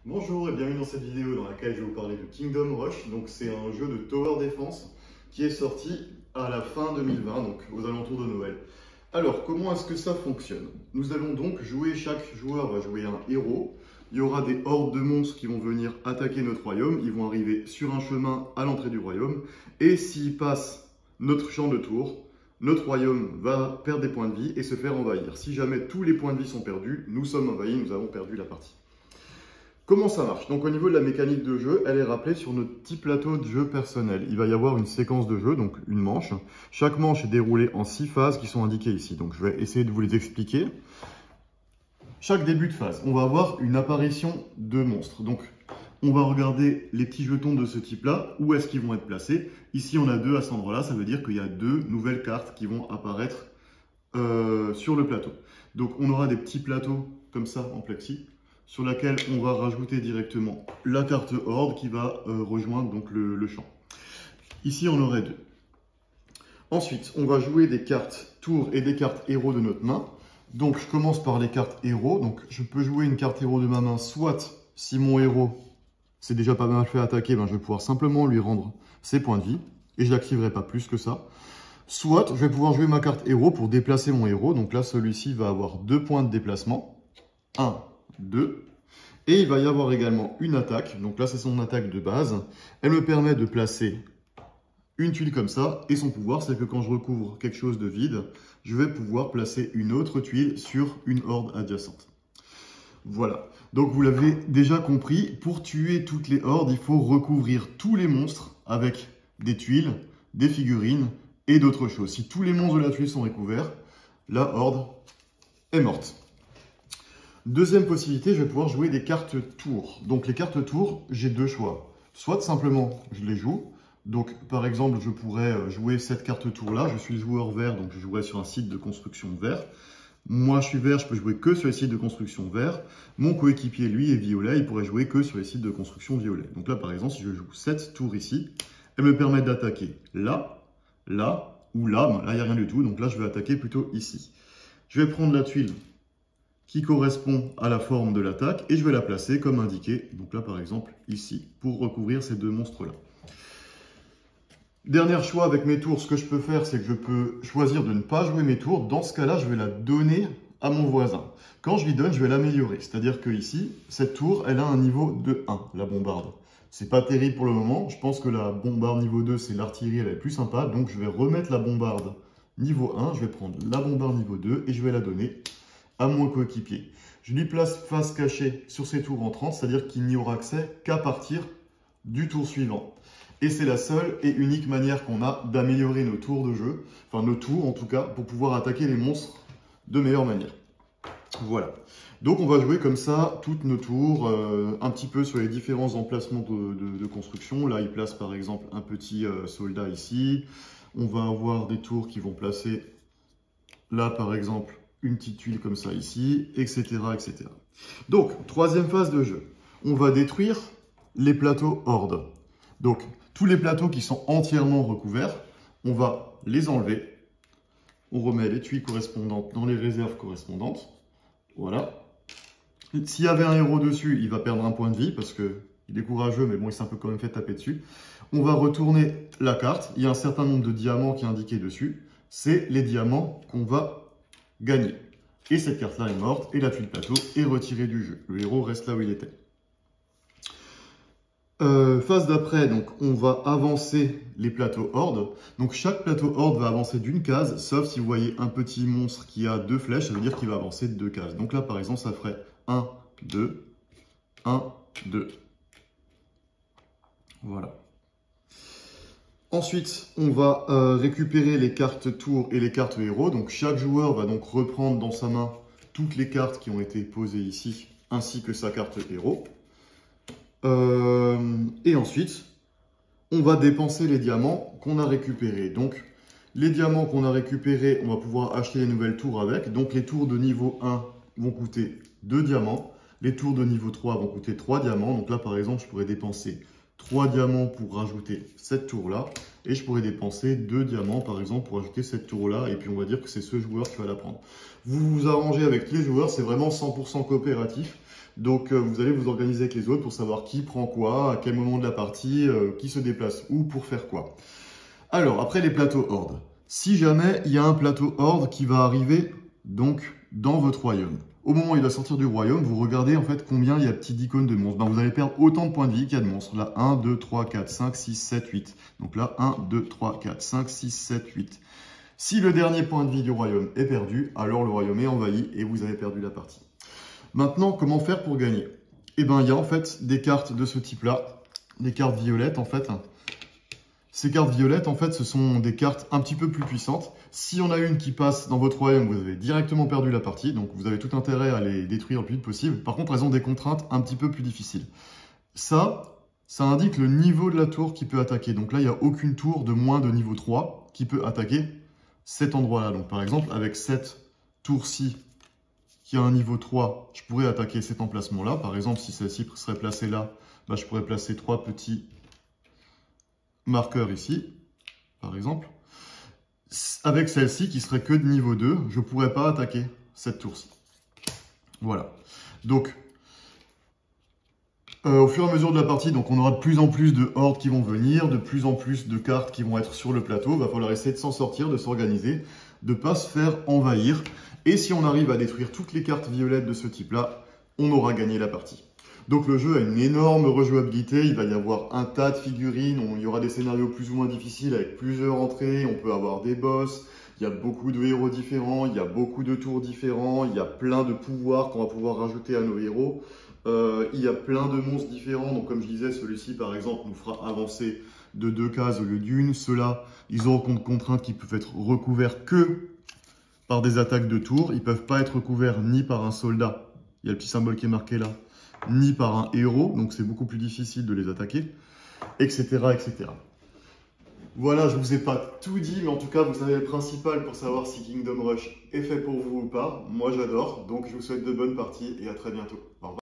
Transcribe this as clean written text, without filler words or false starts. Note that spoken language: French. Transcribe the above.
Bonjour et bienvenue dans cette vidéo dans laquelle je vais vous parler de Kingdom Rush. Donc c'est un jeu de Tower Defense qui est sorti à la fin 2020, donc aux alentours de Noël. Alors comment est-ce que ça fonctionne? Nous allons donc jouer, chaque joueur va jouer un héros. Il y aura des hordes de monstres qui vont venir attaquer notre royaume. Ils vont arriver sur un chemin à l'entrée du royaume. Et s'ils passent notre champ de tour, notre royaume va perdre des points de vie et se faire envahir. Si jamais tous les points de vie sont perdus, nous sommes envahis, nous avons perdu la partie. Comment ça marche? Donc au niveau de la mécanique de jeu, elle est rappelée sur notre petit plateau de jeu personnel. Il va y avoir une séquence de jeu, donc une manche. Chaque manche est déroulée en 6 phases qui sont indiquées ici. Donc je vais essayer de vous les expliquer. Chaque début de phase, on va avoir une apparition de monstres. Donc on va regarder les petits jetons de ce type-là, où est-ce qu'ils vont être placés. Ici on a 2 à cet endroit-là, ça veut dire qu'il y a 2 nouvelles cartes qui vont apparaître sur le plateau. Donc on aura des petits plateaux comme ça en plexi, sur laquelle on va rajouter directement la carte horde qui va rejoindre donc le champ. Ici, on aurait 2. Ensuite, on va jouer des cartes tour et des cartes héros de notre main. Donc, je commence par les cartes héros. Donc, je peux jouer une carte héros de ma main, soit si mon héros s'est déjà pas mal fait attaquer, ben, je vais pouvoir simplement lui rendre ses points de vie et je l'activerai pas plus que ça. Soit, je vais pouvoir jouer ma carte héros pour déplacer mon héros. Donc là, celui-ci va avoir 2 points de déplacement. 1, 2. Et il va y avoir également une attaque. Donc là, c'est son attaque de base. Elle me permet de placer une tuile comme ça. Et son pouvoir, c'est que quand je recouvre quelque chose de vide, je vais pouvoir placer une autre tuile sur une horde adjacente. Voilà. Donc vous l'avez déjà compris, pour tuer toutes les hordes, il faut recouvrir tous les monstres avec des tuiles, des figurines et d'autres choses. Si tous les monstres de la tuile sont recouverts, la horde est morte. Deuxième possibilité, je vais pouvoir jouer des cartes tour. Donc les cartes tour, j'ai 2 choix. Soit simplement, je les joue. Donc par exemple, je pourrais jouer cette carte tour là. Je suis le joueur vert, donc je jouerai sur un site de construction vert. Moi, je suis vert, je peux jouer que sur les sites de construction vert. Mon coéquipier, lui, est violet, il pourrait jouer que sur les sites de construction violet. Donc là, par exemple, si je joue cette tour ici, elle me permet d'attaquer là, là ou là. Bon, là, il n'y a rien du tout, donc là, je vais attaquer plutôt ici. Je vais prendre la tuile qui correspond à la forme de l'attaque et je vais la placer comme indiqué, donc là par exemple ici, pour recouvrir ces 2 monstres là. Dernier choix avec mes tours, ce que je peux faire, c'est que je peux choisir de ne pas jouer mes tours. Dans ce cas-là, je vais la donner à mon voisin. Quand je lui donne, je vais l'améliorer. C'est-à-dire que ici, cette tour, elle a un niveau de 1, la bombarde. C'est pas terrible pour le moment. Je pense que la bombarde niveau 2, c'est l'artillerie, elle est plus sympa. Donc je vais remettre la bombarde niveau 1, je vais prendre la bombarde niveau 2 et je vais la donner à mon coéquipier. Je lui place face cachée sur ses tours entrantes, c'est-à-dire qu'il n'y aura accès qu'à partir du tour suivant. Et c'est la seule et unique manière qu'on a d'améliorer nos tours de jeu, enfin nos tours en tout cas, pour pouvoir attaquer les monstres de meilleure manière. Voilà. Donc on va jouer comme ça toutes nos tours, un petit peu sur les différents emplacements de construction. Là, il place par exemple un petit soldat ici. On va avoir des tours qui vont placer là par exemple une petite tuile comme ça ici, etc., etc. Donc, troisième phase de jeu. On va détruire les plateaux hordes. Donc, tous les plateaux qui sont entièrement recouverts, on va les enlever. On remet les tuiles correspondantes dans les réserves correspondantes. Voilà. S'il y avait un héros dessus, il va perdre un point de vie parce qu'il est courageux, mais bon, il s'est un peu quand même fait taper dessus. On va retourner la carte. Il y a un certain nombre de diamants qui est indiqué dessus. C'est les diamants qu'on va gagner. Et cette carte-là est morte et la tuile plateau est retirée du jeu. Le héros reste là où il était. Phase d'après, donc on va avancer les plateaux hordes. Donc chaque plateau horde va avancer d'une case, sauf si vous voyez un petit monstre qui a 2 flèches, ça veut dire qu'il va avancer de 2 cases. Donc là par exemple ça ferait 1, 2, 1, 2. Voilà. Ensuite, on va récupérer les cartes tour et les cartes héros. Donc chaque joueur va donc reprendre dans sa main toutes les cartes qui ont été posées ici, ainsi que sa carte héros. Et ensuite, on va dépenser les diamants qu'on a récupérés. Donc les diamants qu'on a récupérés, on va pouvoir acheter les nouvelles tours avec. Donc les tours de niveau 1 vont coûter 2 diamants. Les tours de niveau 3 vont coûter 3 diamants. Donc là, par exemple, je pourrais dépenser 3 diamants pour rajouter cette tour-là. Et je pourrais dépenser 2 diamants, par exemple, pour ajouter cette tour-là. Et puis, on va dire que c'est ce joueur qui va la prendre. Vous vous arrangez avec les joueurs. C'est vraiment 100% coopératif. Donc vous allez vous organiser avec les autres pour savoir qui prend quoi, à quel moment de la partie, qui se déplace où pour faire quoi. Alors, après les plateaux Horde. Si jamais il y a un plateau Horde qui va arriver donc dans votre royaume. Au moment où il va sortir du royaume, vous regardez en fait combien il y a de petites icônes de monstres. Ben, vous allez perdre autant de points de vie qu'il y a de monstres. Là, 1, 2, 3, 4, 5, 6, 7, 8. Donc là, 1, 2, 3, 4, 5, 6, 7, 8. Si le dernier point de vie du royaume est perdu, alors le royaume est envahi et vous avez perdu la partie. Maintenant, comment faire pour gagner? Eh bien, il y a en fait des cartes de ce type-là, des cartes violettes en fait. Ces cartes violettes, en fait, ce sont des cartes un petit peu plus puissantes. Si on a une qui passe dans votre royaume, vous avez directement perdu la partie, donc vous avez tout intérêt à les détruire le plus vite possible. Par contre, elles ont des contraintes un petit peu plus difficiles. Ça indique le niveau de la tour qui peut attaquer. Donc là, il n'y a aucune tour de moins de niveau 3 qui peut attaquer cet endroit-là. Donc par exemple, avec cette tour-ci qui a un niveau 3, je pourrais attaquer cet emplacement-là. Par exemple, si celle-ci serait placée là, bah, je pourrais placer 3 petits marqueur ici, par exemple. Avec celle-ci, qui serait que de niveau 2, je ne pourrais pas attaquer cette tour-ci. Voilà. Donc, au fur et à mesure de la partie, donc on aura de plus en plus de hordes qui vont venir, de plus en plus de cartes qui vont être sur le plateau. Il va falloir essayer de s'en sortir, de s'organiser, de ne pas se faire envahir. Et si on arrive à détruire toutes les cartes violettes de ce type-là, on aura gagné la partie. Donc le jeu a une énorme rejouabilité, il va y avoir un tas de figurines, il y aura des scénarios plus ou moins difficiles avec plusieurs entrées, on peut avoir des boss, il y a beaucoup de héros différents, il y a beaucoup de tours différents, il y a plein de pouvoirs qu'on va pouvoir rajouter à nos héros, il y a plein de monstres différents, donc comme je disais, celui-ci par exemple nous fera avancer de 2 cases au lieu d'une, ceux-là ils auront des contraintes qui peuvent être recouvertes que par des attaques de tours, ils ne peuvent pas être recouverts ni par un soldat, il y a le petit symbole qui est marqué là, ni par un héros, donc c'est beaucoup plus difficile de les attaquer, etc., etc. Voilà, je ne vous ai pas tout dit, mais en tout cas, vous savez le principal pour savoir si Kingdom Rush est fait pour vous ou pas. Moi, j'adore, donc je vous souhaite de bonnes parties et à très bientôt. Au revoir.